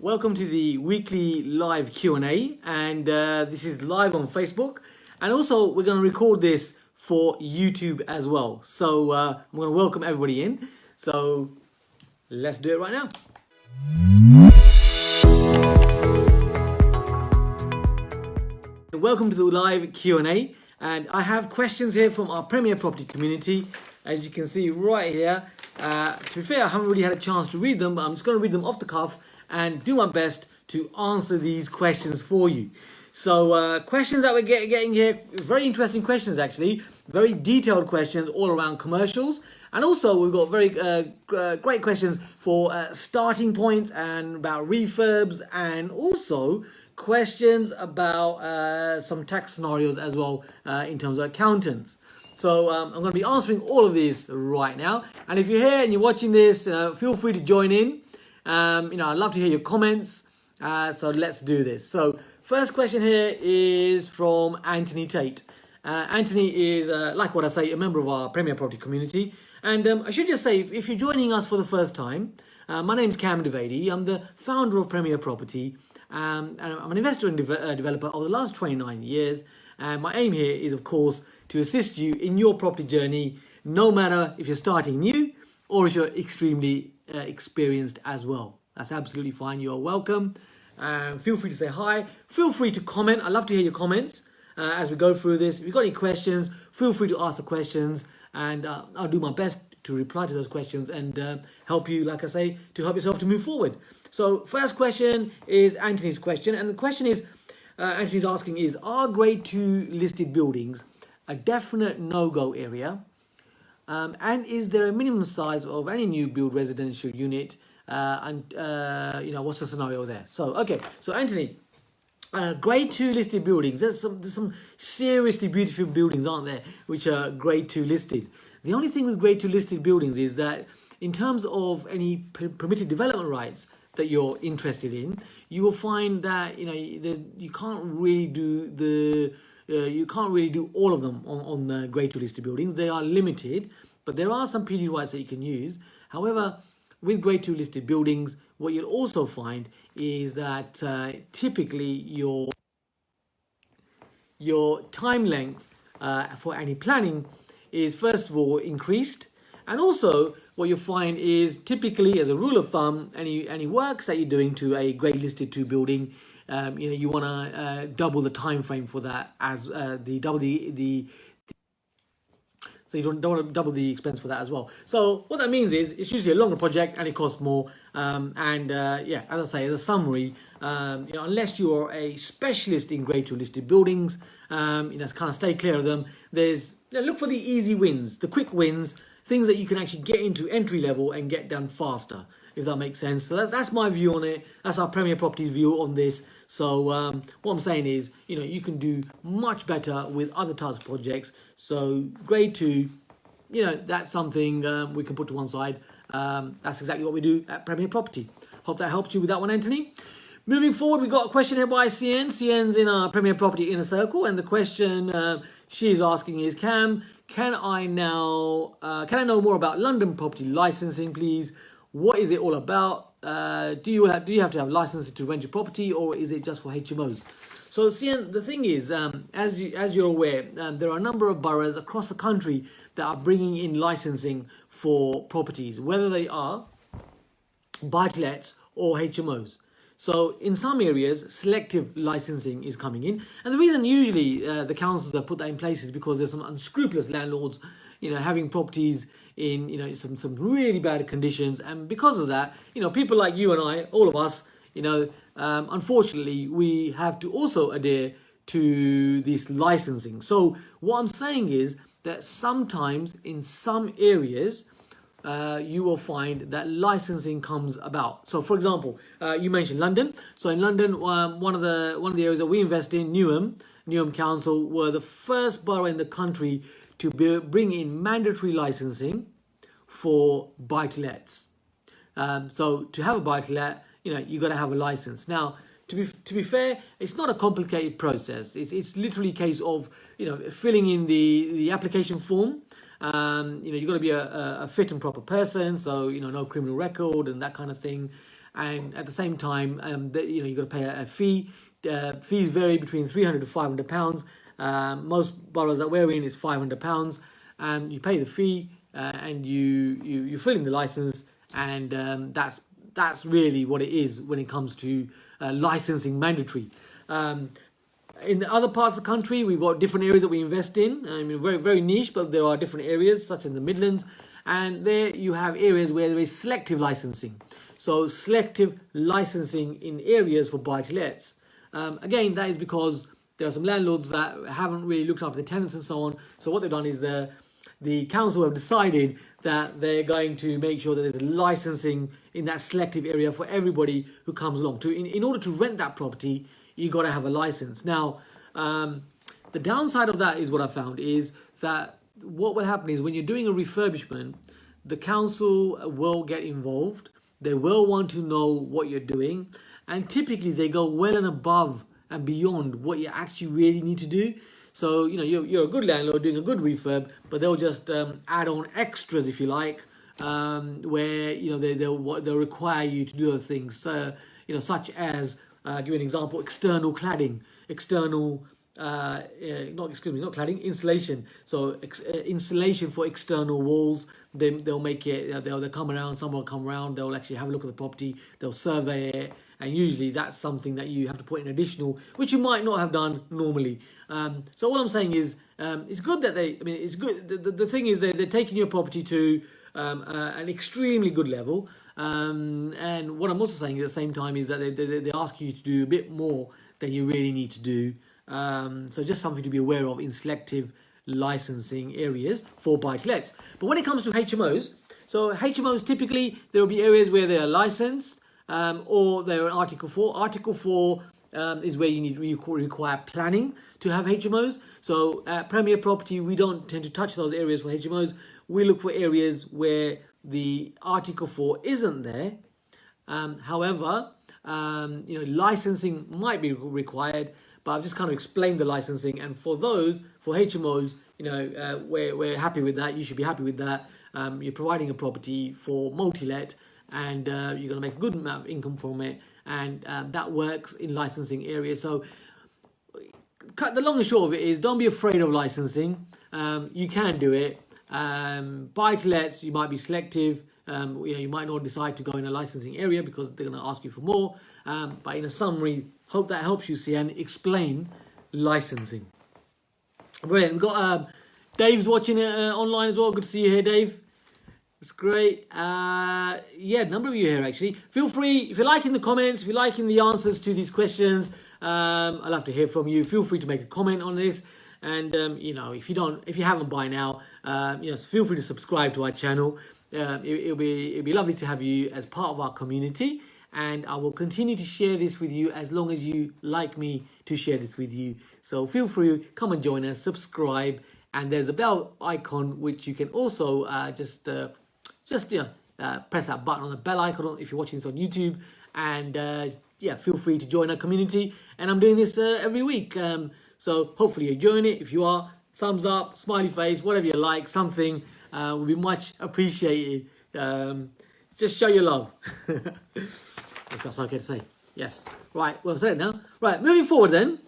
Welcome to the weekly live Q&A, and this is live on Facebook, and also we're going to record this for YouTube as well. So I'm going to welcome everybody in. So let's do it right now. Welcome to the live Q&A, and I have questions here from our Premier Property community, as you can see right here. To be fair, I haven't really had a chance to read them, but I'm just going to read them off the cuff and do my best to answer these questions for you. So questions that we're getting here, very interesting questions actually, very detailed questions all around commercials. And also we've got very great questions for starting points and about refurbs, and also questions about some tax scenarios as well in terms of accountants. So I'm going to be answering all of these right now. And if you're here and you're watching this, feel free to join in. I'd love to hear your comments. So let's do this. So first question here is from Anthony Tate. Anthony is, like what I say, a member of our Premier Property community. And I should just say, if you're joining us for the first time, my name's Kam Dovedi. I'm the founder of Premier Property. And I'm an investor and developer over the last 29 years. And my aim here is, of course, to assist you in your property journey, no matter if you're starting new or if you're extremely experienced as well. That's absolutely fine. You're welcome. Feel free to say hi. Feel free to comment. I'd love to hear your comments as we go through this. If you've got any questions, feel free to ask the questions, and I'll do my best to reply to those questions and help you, like I say, to help yourself to move forward. So first question is Anthony's question, and the question is, Anthony's asking is, are grade 2 listed buildings a definite no-go area? And is there a minimum size of any new build residential unit? What's the scenario there? So, okay. So, Anthony, grade 2 listed buildings. There's some seriously beautiful buildings, aren't there, which are grade 2 listed. The only thing with grade 2 listed buildings is that in terms of any permitted development rights that you're interested in, you will find that you can't really do all of them on the grade 2 listed buildings. They are limited, but there are some PD rights that you can use. However, with grade 2 listed buildings, what you'll also find is that typically your time length for any planning is first of all increased, and also what you'll find is typically, as a rule of thumb, any works that you're doing to a grade listed 2 building, you want to double the time frame for that, as so you don't want to double the expense for that as well. So what that means is it's usually a longer project and it costs more. As I say, as a summary, unless you are a specialist in grade 2 listed buildings, kind of stay clear of them. Look for the easy wins, the quick wins, things that you can actually get into entry level and get done faster, if that makes sense. So that's my view on it. That's our Premier Properties view on this. So what I'm saying is, you can do much better with other types of projects. So grade 2, that's something we can put to one side. That's exactly what we do at Premier Property. Hope that helps you with that one, Anthony. Moving forward, we've got a question here by CN. CN's in our Premier Property Inner Circle, and the question she's asking is, Cam, can I know more about London property licensing, please? What is it all about? Do you have to have licenses to rent your property, or is it just for HMOs? So, Sian, the thing is, as you're aware, there are a number of boroughs across the country that are bringing in licensing for properties, whether they are buy-to-lets or HMOs. So, in some areas, selective licensing is coming in, and the reason usually the councils have put that in place is because there's some unscrupulous landlords, having properties in some really bad conditions, and because of that, people like you and I, all of us, unfortunately, we have to also adhere to this licensing. So what I'm saying is that sometimes in some areas you will find that licensing comes about. So for example, you mentioned London. So in London, one of the areas that we invest in, Newham Council, were the first borough in the country to bring in mandatory licensing for buy-to-lets. So to have a buy-to-let, you got to have a license. Now, to be fair, it's not a complicated process. It's literally a case of filling in the application form. You've got to be a fit and proper person, so no criminal record and that kind of thing. and at the same time, you've got to pay a fee. Fees vary between £300 to £500. Most boroughs that we're in is £500. You pay the fee, and you fill in the license, and that's really what it is when it comes to licensing mandatory. In the other parts of the country, we've got different areas that we invest in. I mean, very, very niche, but there are different areas, such as the Midlands. And there you have areas where there is selective licensing. So selective licensing in areas for buy-to-lets. Again, that is because there are some landlords that haven't really looked after the tenants and so on. So what they've done is the council have decided that they're going to make sure that there's licensing in that selective area for everybody who comes along. In order to rent that property, you got to have a license. Now, the downside of that is what I found is that what will happen is when you're doing a refurbishment, the council will get involved. They will want to know what you're doing. And typically they go well and above and beyond what you actually really need to do. So, you're a good landlord doing a good refurb, but they'll just add on extras, if you like, where, they'll require you to do other things. Such as, give you an example, external cladding, insulation. So insulation for external walls. They'll make it. They'll come around. Someone will come around. They'll actually have a look at the property. They'll survey it, and usually that's something that you have to put in additional, which you might not have done normally. So all I'm saying is, it's good that it's good. The thing is they're taking your property to an extremely good level. And what I'm also saying at the same time is that they ask you to do a bit more than you really need to do. So just something to be aware of in selective licensing areas for buy-to-lets. But when it comes to HMOs, so HMOs typically there will be areas where they are licensed or they're in Article 4. Article 4 is where you require planning to have HMOs. So at Premier Property, we don't tend to touch those areas for HMOs. We look for areas where the Article 4 isn't there. However, licensing might be required, but I've just kind of explained the licensing. And for HMOs, we're happy with that. You should be happy with that. You're providing a property for multi-let, and you're going to make a good amount of income from it. And that works in licensing areas. So the long and short of it is, don't be afraid of licensing. You can do it. Buy-to-lets, you might be selective. You might not decide to go in a licensing area because they're going to ask you for more. But in a summary, hope that helps you see and explain licensing. Brilliant. We've got Dave's watching it online as well. Good to see you here, Dave. It's great. A number of you here actually. Feel free, if you're liking the comments, if you're liking the answers to these questions, I'd love to hear from you. Feel free to make a comment on this. And if you haven't by now, feel free to subscribe to our channel. It'll be lovely to have you as part of our community, and I will continue to share this with you as long as you like me to share this with you. So feel free, come and join us, subscribe, and there's a bell icon which you can also press that button on the bell icon if you're watching this on YouTube, and feel free to join our community. And I'm doing this every week. So hopefully you're enjoying it. If you are, thumbs up, smiley face, whatever you like, something would be much appreciated. Just show your love. If that's okay to say. Yes. Right, well, I've said it now. Right, moving forward then.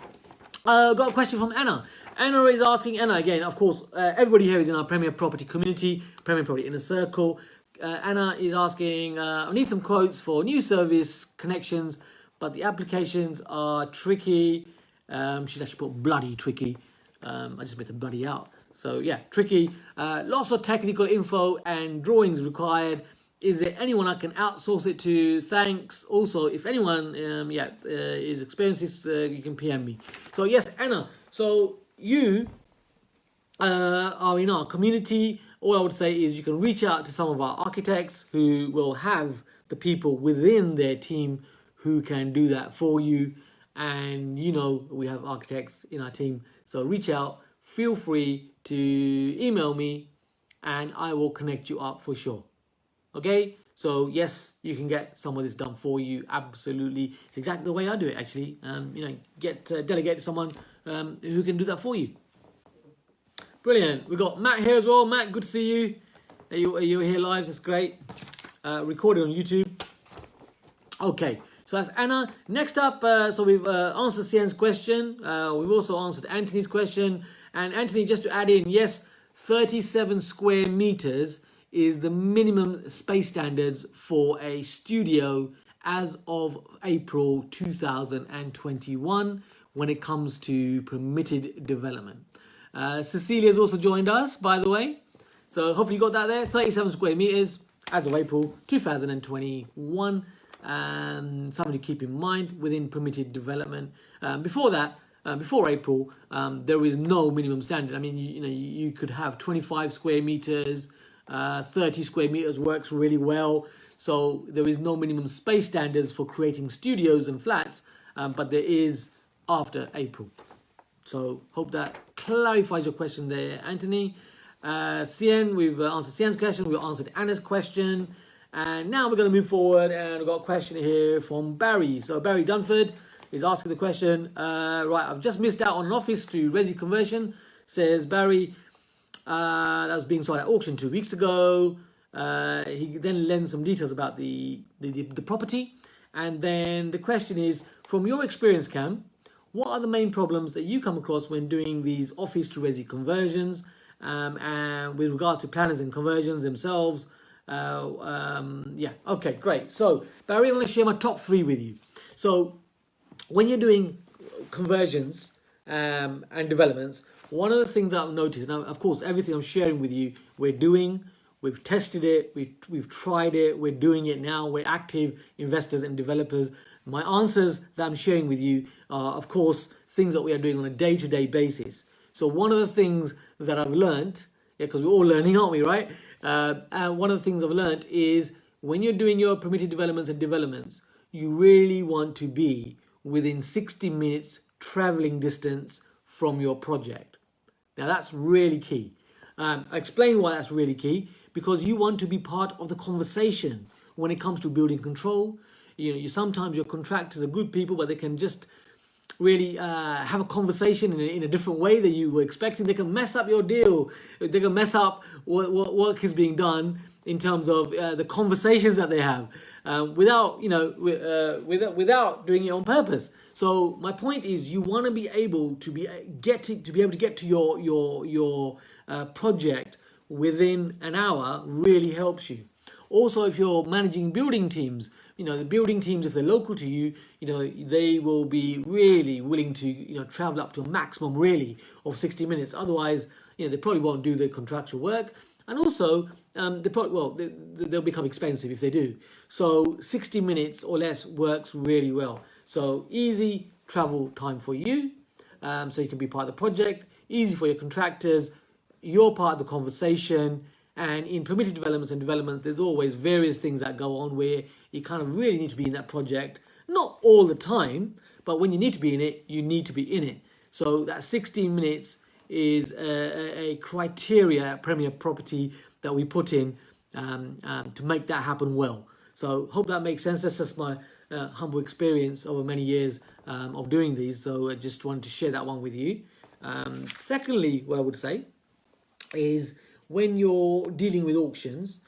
Got a question from Anna. Anna is asking, again, of course, everybody here is in our Premier Property community, Premier Property Inner Circle. Anna is asking, I need some quotes for new service connections, but the applications are tricky. She's actually put bloody tricky. I just made the bloody out. So yeah, tricky. Lots of technical info and drawings required. Is there anyone I can outsource it to? Thanks. Also, if anyone is experiencing this, you can PM me. So yes, Anna. So you are in our community. All I would say is you can reach out to some of our architects who will have the people within their team who can do that for you. And we have architects in our team. So reach out. Feel free to email me and I will connect you up for sure. Okay? So yes, you can get some of this done for you. Absolutely. It's exactly the way I do it actually. Delegate to someone who can do that for you. Brilliant. We've got Matt here as well. Matt, good to see you. You're here live. That's great. Recorded on YouTube. Okay, so that's Anna. Next up, so we've answered Sien's question. We've also answered Anthony's question. And Anthony, just to add in, yes, 37 square meters is the minimum space standards for a studio as of April 2021 when it comes to permitted development. Cecilia's also joined us, by the way. So hopefully you got that there. 37 square meters as of April 2021. Something to keep in mind within permitted development. Before that, before April, there is no minimum standard. I mean, you could have 25 square meters, 30 square meters works really well. So there is no minimum space standards for creating studios and flats, but there is after April. So hope that clarifies your question there, Anthony. Sien, we've answered Sien's question. We've answered Anna's question. And now we're going to move forward, and we've got a question here from Barry. So Barry Dunford is asking the question, right, I've just missed out on an office to resi conversion, says Barry. That was being sold at auction 2 weeks ago. He then lends some details about the property. And then the question is, from your experience, Cam, what are the main problems that you come across when doing these office to resi conversions, and with regards to planners and conversions themselves? Yeah, okay, great. So Barry, I'm going to share my top 3 with you. So when you're doing conversions and developments, one of the things that I've noticed, now of course everything I'm sharing with you, we've tested it, we've tried it, we're doing it now, we're active investors and developers. My answers that I'm sharing with you are, of course, things that we are doing on a day-to-day basis. So one of the things that I've learned, yeah, because we're all learning, aren't we, right? One of the things I've learned is when you're doing your permitted developments and developments, you really want to be within 60 minutes traveling distance from your project. Now that's really key. I explain why that's really key, because you want to be part of the conversation when it comes to building control. You sometimes your contractors are good people, but they can just really have a conversation in a different way that you were expecting. They can mess up your deal. They can mess up what work is being done in terms of the conversations that they have without doing it on purpose. So my point is, you want to be able to be able to get to your project within an hour. Really helps you. Also, if you're managing building teams, the building teams, if they're local to you, they will be really willing to, travel up to a maximum really of 60 minutes. Otherwise, they probably won't do the contractual work. And also, they'll become expensive if they do. So 60 minutes or less works really well. So easy travel time for you, so you can be part of the project. Easy for your contractors. You're part of the conversation. And in permitted developments and development, there's always various things that go on where you kind of really need to be in that project. Not all the time, but when you need to be in it, you need to be in it. So that 16 minutes is a criteria at Premier Property that we put in to make that happen well. So hope that makes sense. That's just my humble experience over many years of doing these. So I just wanted to share that one with you. Secondly, what I would say is, when you're dealing with auctions,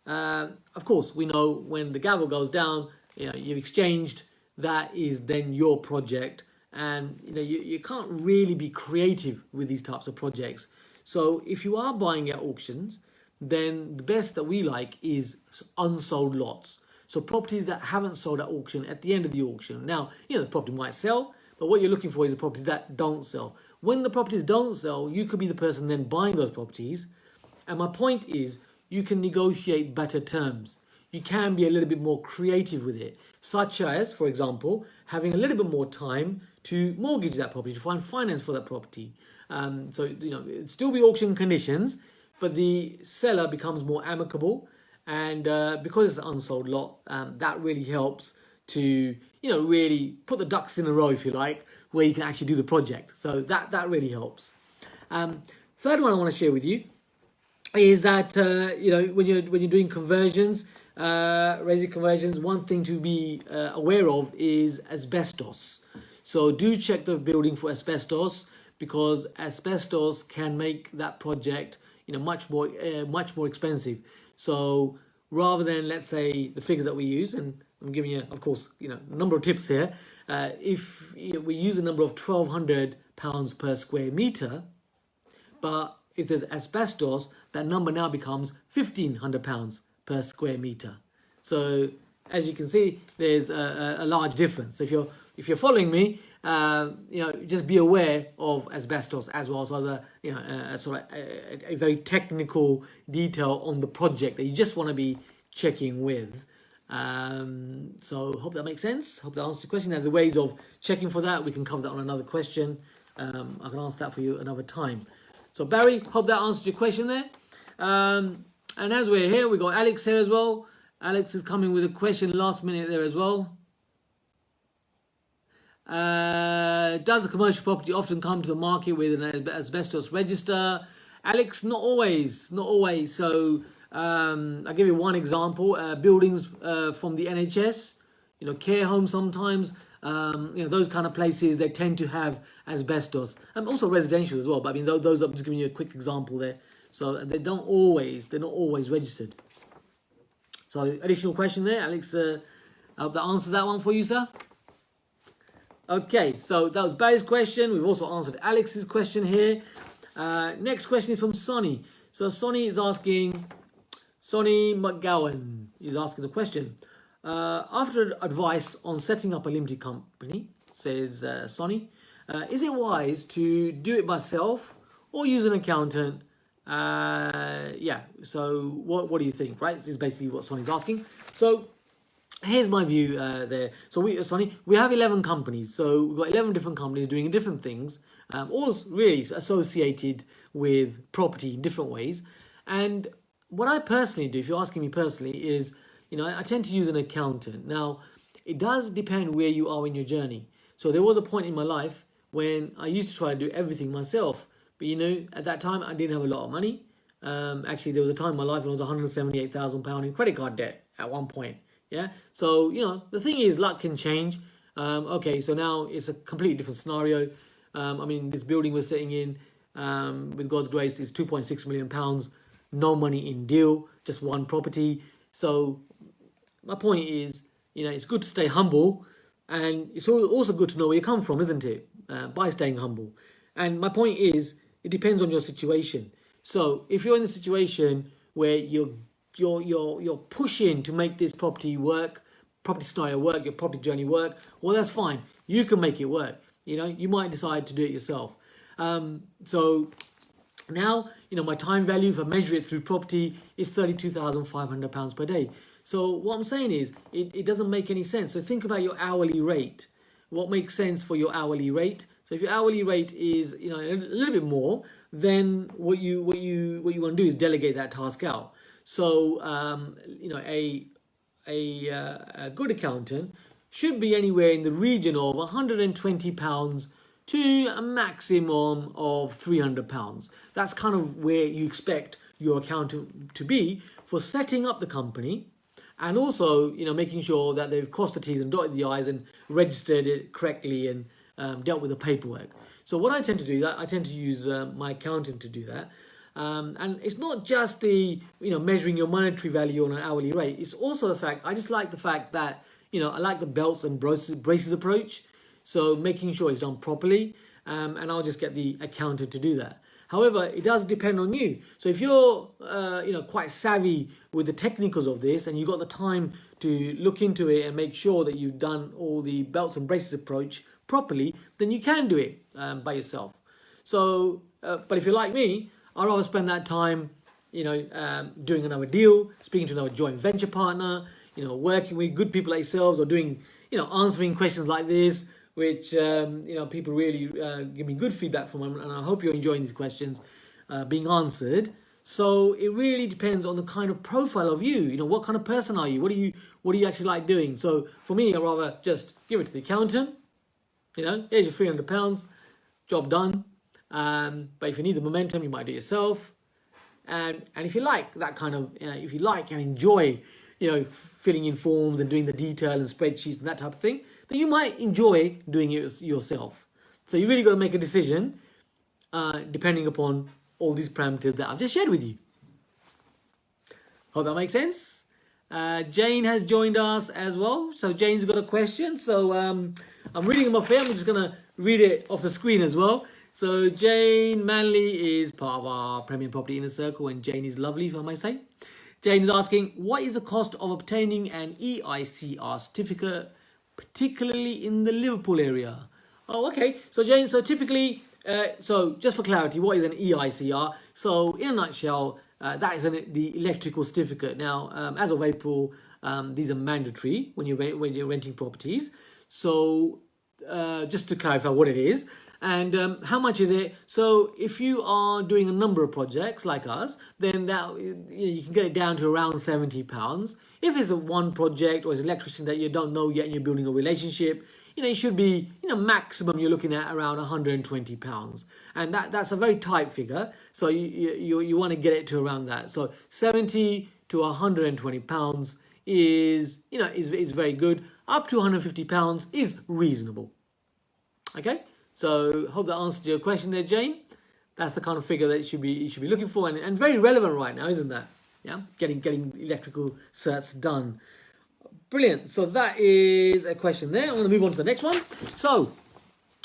of course, we know when the gavel goes down, you've exchanged, that is then your project. And you can't really be creative with these types of projects. So if you are buying at auctions, then the best that we like is unsold lots. So properties that haven't sold at auction at the end of the auction. Now, the property might sell, but what you're looking for is the properties that don't sell. When the properties don't sell, you could be the person then buying those properties. And my point is, you can negotiate better terms. You can be a little bit more creative with it, such as, for example, having a little bit more time to mortgage that property, to find finance for that property. So, it'd still be auction conditions, but the seller becomes more amicable. And because it's an unsold lot, that really helps to, really put the ducks in a row, if you like, where you can actually do the project. So that really helps. Third one I want to share with you is that when you're doing conversions, resi conversions, one thing to be aware of is asbestos. So do check the building for asbestos, because asbestos can make that project much more expensive. So rather than, let's say, the figures that we use, and I'm giving you, of course, a number of tips here. If we use a number of £1,200 per square meter, but if there's asbestos, that number now becomes £1,500 per square meter. So as you can see, there's a large difference. So if you're following me, just be aware of asbestos as well. So as a sort of a very technical detail on the project that you just want to be checking with. So hope that makes sense. Hope that answers your question. There's the ways of checking for that. We can cover that on another question. I can answer that for you another time. So Barry, hope that answers your question there. And as we're here, we got Alex here as well. Alex is coming with a question last minute there as well. Does the commercial property often come to the market with an asbestos register? Alex, not always. So I'll give you one example. Buildings from the NHS, care homes sometimes, those kind of places, they tend to have asbestos. And also residential as well. But I mean, those I'm just giving you a quick example there. So they're not always registered. So additional question there, Alex. I hope that answers that one for you, sir. Okay, so that was Barry's question. We've also answered Alex's question here. Next question is from Sonny. So Sonny McGowan is asking the question. After advice on setting up a limited company, says Sonny, is it wise to do it myself or use an accountant? So what do you think, right? This is basically what Sonny's asking. So here's my view there. So we have 11 companies. So we've got 11 different companies doing different things, all really associated with property in different ways. And what I personally do, if you're asking me personally, is, I tend to use an accountant. Now, it does depend where you are in your journey. So there was a point in my life when I used to try to do everything myself. But, at that time, I didn't have a lot of money. Actually, there was a time in my life when I was £178,000 in credit card debt at one point. Yeah. So, the thing is, luck can change. Okay, so now it's a completely different scenario. This building we're sitting in, with God's grace, is £2.6 million. No money in deal, just one property. So my point is, it's good to stay humble, and it's also good to know where you come from, isn't it? By staying humble. And my point is, it depends on your situation. So if you're in a situation where you're pushing to make this property scenario work, your property journey work, well, that's fine. You can make it work. You might decide to do it yourself. So now, my time value, if I measure it through property, is £32,500 per day. So what I'm saying is, it doesn't make any sense. So think about your hourly rate. What makes sense for your hourly rate? So if your hourly rate is, a little bit more, then what you want to do is delegate that task out. So, a good accountant should be anywhere in the region of £120 to a maximum of £300. That's kind of where you expect your accountant to be for setting up the company, and also, making sure that they've crossed the T's and dotted the I's and registered it correctly and dealt with the paperwork. So what I tend to do, I tend to use my accountant to do that. And it's not just the, measuring your monetary value on an hourly rate. It's also the fact, I just like the fact that, I like the belts and braces approach. So making sure it's done properly, and I'll just get the accountant to do that. However, it does depend on you. So if you're, quite savvy with the technicals of this, and you've got the time to look into it and make sure that you've done all the belts and braces approach properly, then you can do it by yourself. So, but if you're like me, I'd rather spend that time, doing another deal, speaking to another joint venture partner, working with good people like yourselves, or doing, answering questions like this, which, people really give me good feedback from, and I hope you're enjoying these questions being answered. So it really depends on the kind of profile of you. What kind of person are you? What do you actually like doing? So for me, I'd rather just give it to the accountant. Here's your £300, job done. But if you need the momentum, you might do it yourself. And if you like that kind of, if you like and enjoy, filling in forms and doing the detail and spreadsheets and that type of thing, then you might enjoy doing it yourself. So you really got to make a decision depending upon all these parameters that I've just shared with you. Hope that makes sense. Jane has joined us as well. So Jane's got a question. So I'm reading them off here. I'm just going to read it off the screen as well. So Jane Manley is part of our Premier Property Inner Circle, and Jane is lovely, if I might say. Jane is asking, what is the cost of obtaining an EICR certificate, particularly in the Liverpool area? Oh, okay. So Jane, so typically, so just for clarity, what is an EICR? So in a nutshell, that is the electrical certificate. Now, as of April, these are mandatory when you're renting properties. So just to clarify what it is. And how much is it? So if you are doing a number of projects like us, then that you can get it down to around £70. If it's a one project or it's an electrician that you don't know yet and you're building a relationship, it should be, maximum you're looking at around £120. And that's a very tight figure. So you want to get it to around that. So 70 to £120 is very good. Up to £150 is reasonable. Okay? So hope that answered your question there, Jane. That's the kind of figure that you should be looking for, and very relevant right now, isn't that? Yeah, getting electrical certs done. Brilliant. So that is a question there. I'm going to move on to the next one. So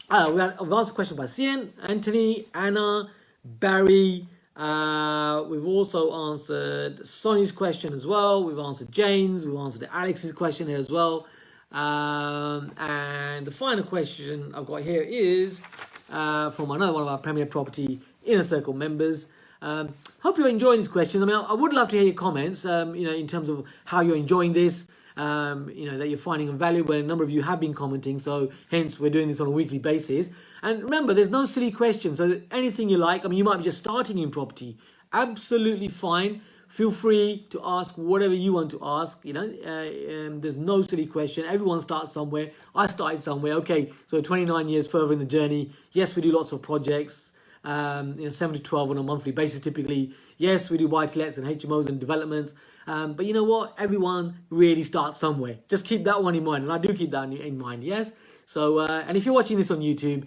I've answered a question by Cian, Anthony, Anna, Barry. We've also answered Sonny's question as well. We've answered Jane's. We've answered Alex's question here as well. And the final question I've got here is from another one of our Premier Property Inner Circle members. Hope you're enjoying these questions. I mean, I would love to hear your comments, in terms of how you're enjoying this, that you're finding them valuable. A number of you have been commenting, so hence we're doing this on a weekly basis. And remember, there's no silly questions. So anything you like, I mean, you might be just starting in property. Absolutely fine. Feel free to ask whatever you want to ask. There's no silly question. Everyone starts somewhere. I started somewhere. Okay, so 29 years further in the journey. Yes, we do lots of projects. 7 to 12 on a monthly basis typically. Yes, we do buy-to-lets and HMOs and developments. But you know what? Everyone really starts somewhere. Just keep that one in mind. And I do keep that in mind, yes? So, and if you're watching this on YouTube,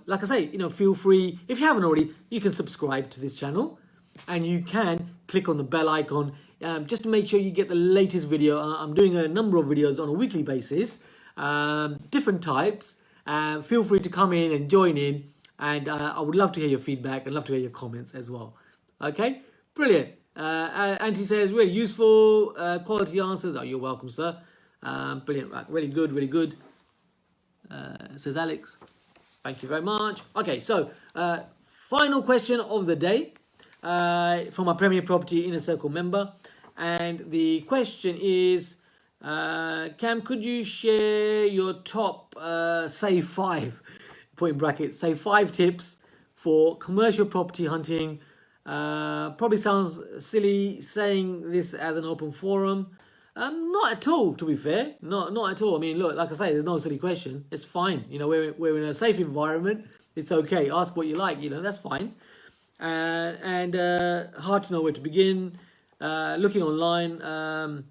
like I say, feel free. If you haven't already, you can subscribe to this channel. And you can click on the bell icon just to make sure you get the latest video. I'm doing a number of videos on a weekly basis, different types. Feel free to come in and join in. And I would love to hear your feedback and love to hear your comments as well. Okay, brilliant. Auntie says, really useful, quality answers. Oh, you're welcome, sir. Brilliant, right, really good, really good. Says Alex. Thank you very much. Okay, so final question of the day. From our Premier Property Inner Circle member, and the question is, Cam, could you share your top, say 5, put in brackets, say 5 tips for commercial property hunting? Probably sounds silly saying this as an open forum. Not at all, to be fair. Not at all. I mean, look, like I say, there's no silly question. It's fine. We're in a safe environment. It's okay. Ask what you like. That's fine. And hard to know where to begin. Looking online,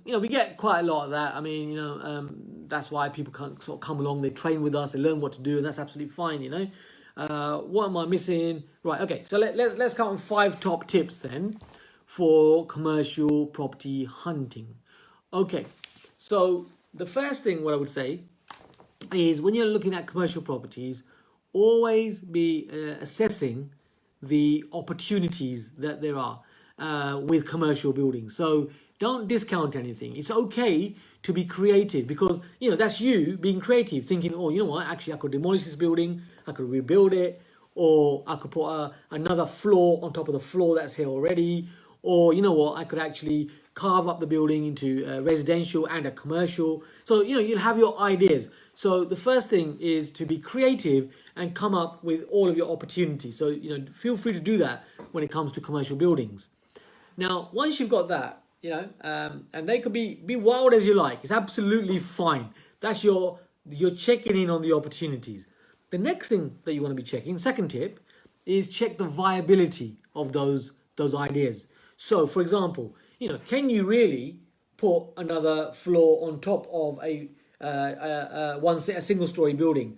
we get quite a lot of that. I mean, that's why people can't sort of come along. They train with us. They learn what to do, and that's absolutely fine. What am I missing? Right. Okay. So let's count on 5 top tips then for commercial property hunting. Okay. So the first thing, what I would say, is when you're looking at commercial properties, always be assessing the opportunities that there are with commercial buildings. So don't discount anything. It's okay to be creative because, that's you being creative, thinking, oh, you know what, actually I could demolish this building, I could rebuild it, or I could put another floor on top of the floor that's here already, or you know what, I could actually carve up the building into residential and a commercial. So, you'll have your ideas. So the first thing is to be creative and come up with all of your opportunities. So, feel free to do that when it comes to commercial buildings. Now, once you've got that, and they could be wild as you like. It's absolutely fine. That's you're checking in on the opportunities. The next thing that you want to be checking, second tip, is check the viability of those ideas. So, for example, can you really put another floor on top of a single-story building?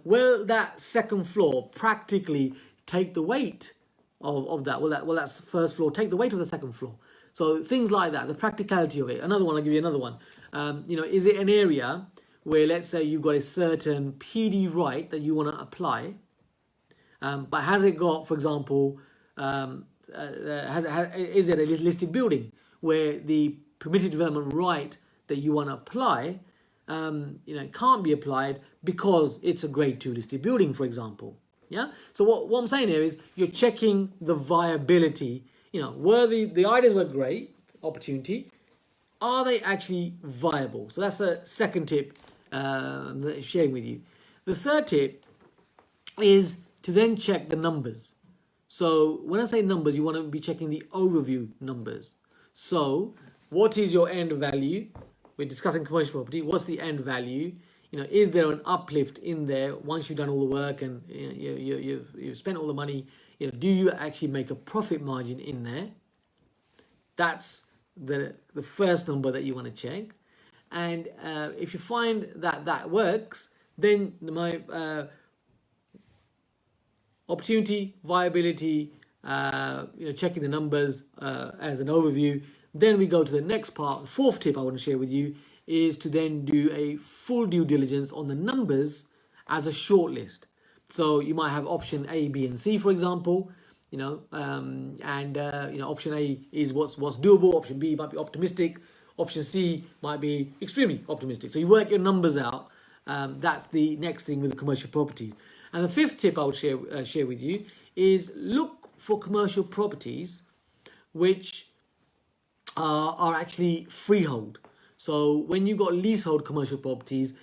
Will that second floor practically take the weight of that? Will that first floor take the weight of the second floor? So things like that, the practicality of it. Another one, I'll give you another one. Is it an area where, let's say, you've got a certain PD right that you want to apply, but has it got, for example, is it a listed building where the permitted development right that you want to apply, can't be applied because it's a grade 2 listed building, for example. Yeah. So what I'm saying here is you're checking the viability. Were the ideas were great, opportunity. Are they actually viable? So that's the second tip that I'm sharing with you. The third tip is to then check the numbers. So when I say numbers, you want to be checking the overview numbers. So what is your end value? We're discussing commercial property. What's the end value? Is there an uplift in there once you've done all the work and you've spent all the money? Do you actually make a profit margin in there? That's the first number that you want to check. And if you find that works, then my opportunity, viability, checking the numbers as an overview. Then we go to the next part. The fourth tip I want to share with you is to then do a full due diligence on the numbers as a shortlist. So you might have option A, B, and C, for example. Option A is what's doable. Option B might be optimistic. Option C might be extremely optimistic. So you work your numbers out. That's the next thing with the commercial properties. And the fifth tip I would share with you is look for commercial properties which are actually freehold. So when you've got leasehold commercial properties,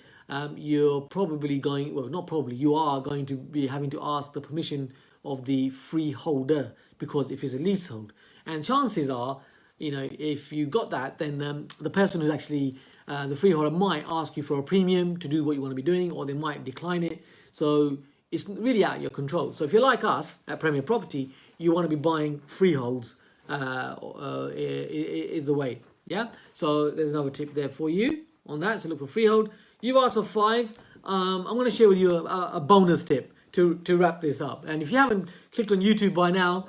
you're probably going, well, not probably, you are going to be having to ask the permission of the freeholder, because if it's a leasehold, and chances are, if you got that, then the person who's actually the freeholder might ask you for a premium to do what you want to be doing, or they might decline it. So it's really out of your control. So if you're like us at Premier Property, you want to be buying freeholds is the way. Yeah. So there's another tip there for you on that. So look for freehold. You've asked for 5. I'm going to share with you a bonus tip to wrap this up. And if you haven't clicked on YouTube by now,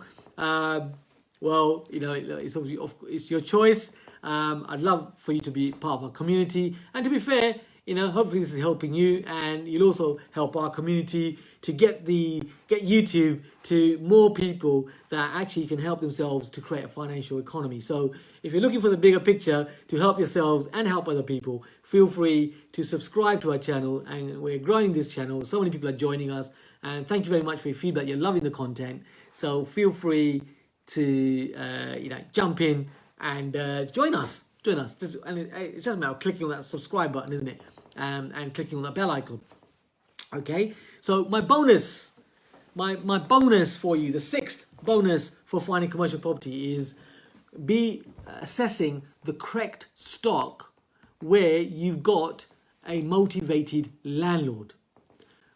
it's obviously it's your choice. I'd love for you to be part of our community. And to be fair, hopefully this is helping you, and you'll also help our community to get YouTube to more people that actually can help themselves to create a financial economy. So if you're looking for the bigger picture to help yourselves and help other people, feel free to subscribe to our channel. And we're growing this channel. So many people are joining us, and thank you very much for your feedback. You're loving the content. So feel free to jump in and join us. It's just a matter of clicking on that subscribe button, isn't it? And clicking on that bell icon. Okay. So my bonus for you, the 6th bonus for finding commercial property, is be assessing the correct stock where you've got a motivated landlord.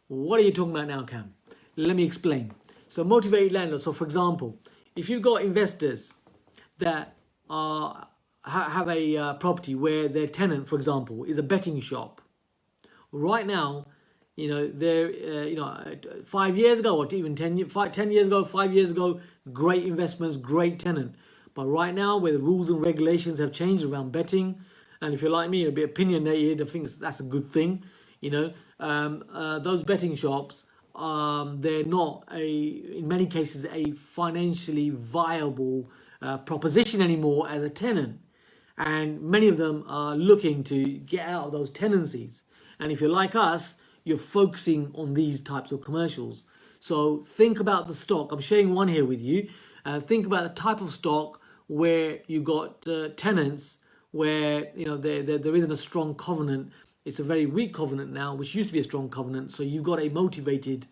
What are you talking about now, Cam? Let me explain. So motivated landlord. So for example, if you've got investors that have a property where their tenant, for example, is a betting shop. Right now, 5 years ago, or even 10 years ago, 5 years ago, great investments, great tenant. But right now, where the rules and regulations have changed around betting, and if you're like me, a bit opinionated, I think that's a good thing. Those betting shops, they're not in many cases, a financially viable proposition anymore as a tenant. And many of them are looking to get out of those tenancies. And if you're like us, you're focusing on these types of commercials. So think about the stock. I'm sharing one here with you. Think about the type of stock where you got tenants where there isn't a strong covenant. It's a very weak covenant now, which used to be a strong covenant. So you've got a motivated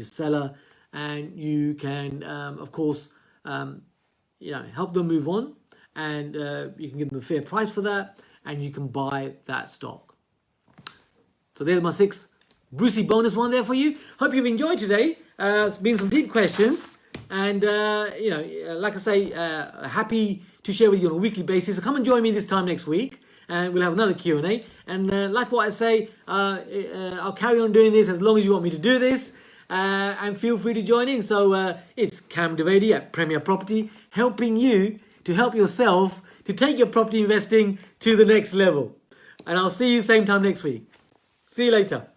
seller, and you can, of course, help them move on, and you can give them a fair price for that, and you can buy that stock. So there's my 6th Brucey bonus one there for you. Hope you've enjoyed today. It's been some deep questions, and like I say, happy to share with you on a weekly basis. So come and join me this time next week, and we'll have another Q&A. And like what I say, I'll carry on doing this as long as you want me to do this, and feel free to join in. So it's Kam Dovedi at Premier Property, helping you to help yourself to take your property investing to the next level. And I'll see you same time next week. See you later.